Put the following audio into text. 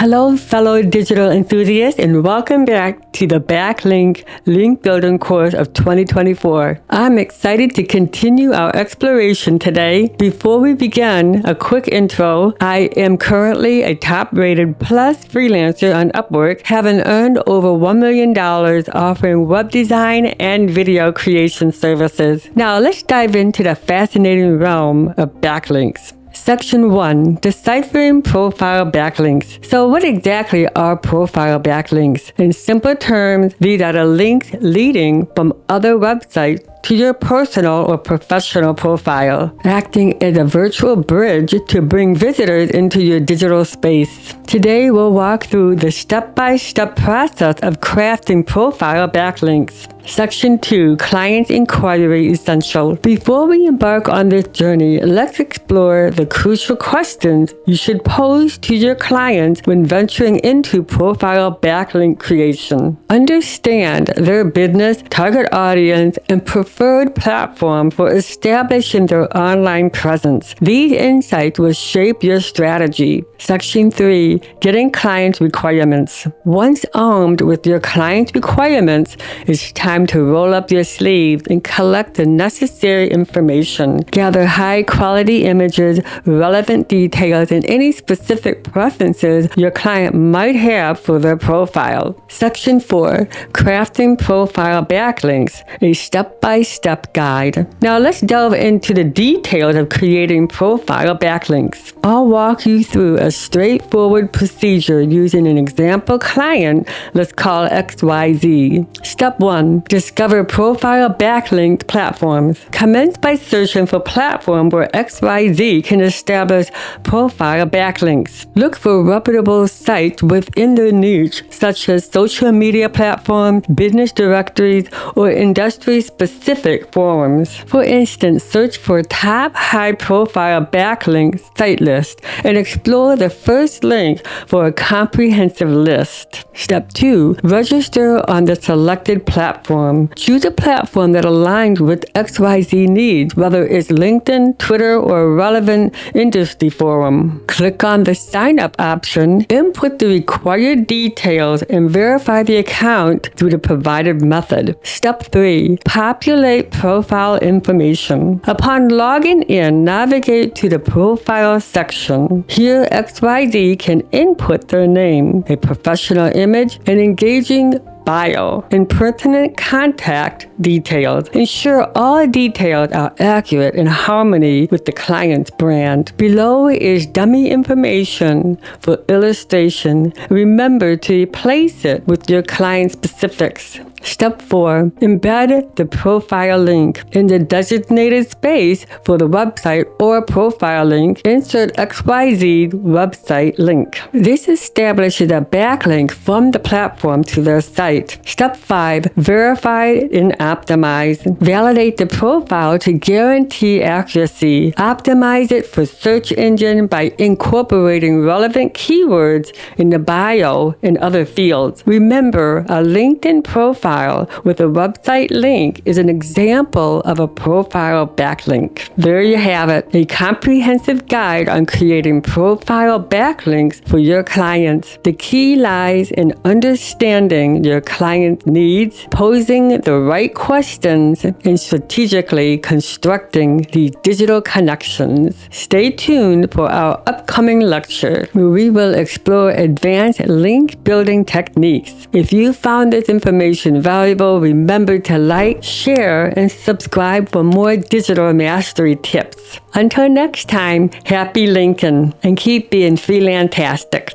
Hello, fellow digital enthusiasts, and welcome back to the Backlink Link Building course of 2024. I'm excited to continue our exploration today. Before we begin, a quick intro. I am currently a top-rated plus freelancer on Upwork, having earned over $1 million offering web design and video creation services. Now, let's dive into the fascinating realm of backlinks. Section 1. Deciphering profile backlinks. So what exactly are profile backlinks? In simple terms, these are the links leading from other websites to your personal or professional profile, acting as a virtual bridge to bring visitors into your digital space. Today, we'll walk through the step-by-step process of crafting profile backlinks. Section 2. Client Inquiry Essential. Before we embark on this journey, let's explore the crucial questions you should pose to your clients when venturing into profile backlink creation. Understand their business, target audience, and preferred platform for establishing their online presence. These insights will shape your strategy. Section 3. Getting client requirements. Once armed with your client requirements, it's time to roll up your sleeves and collect the necessary information. Gather high-quality images, relevant details, and any specific preferences your client might have for their profile. Section 4. Crafting profile backlinks, a step-by-step guide. Now let's delve into the details of creating profile backlinks. I'll walk you through a straightforward procedure using an example client, let's call XYZ. Step 1. Discover profile backlink platforms. Commence by searching for platforms where XYZ can establish profile backlinks. Look for reputable sites within their niche, such as social media platforms, business directories, or industry-specific forums. For instance, search for top high-profile backlink site list and explore the first link for a comprehensive list. Step 2. Register on the selected platform. Choose a platform that aligns with XYZ needs, whether it's LinkedIn, Twitter, or a relevant industry forum. Click on the sign up option, input the required details, and verify the account through the provided method. Step 3. Populate profile information. Upon logging in, navigate to the profile section. Here, XYZ can input their name, a professional image, an engaging bio, and pertinent contact details. Ensure all details are accurate in harmony with the client's brand. Below is dummy information for illustration. Remember to replace it with your client specifics. Step 4. Embed the profile link. In the designated space for the website or profile link, insert XYZ website link. This establishes a backlink from the platform to their site. Step 5. Verify and optimize. Validate the profile to guarantee accuracy. Optimize it for search engine by incorporating relevant keywords in the bio and other fields. Remember, a LinkedIn profile with a website link is an example of a profile backlink. There you have it, a comprehensive guide on creating profile backlinks for your clients. The key lies in understanding your client's needs, posing the right questions, and strategically constructing these digital connections. Stay tuned for our upcoming lecture, where we will explore advanced link building techniques. If you found this information valuable, remember to like, share, and subscribe for more digital mastery tips. Until next time, happy linking and keep being freelantastic.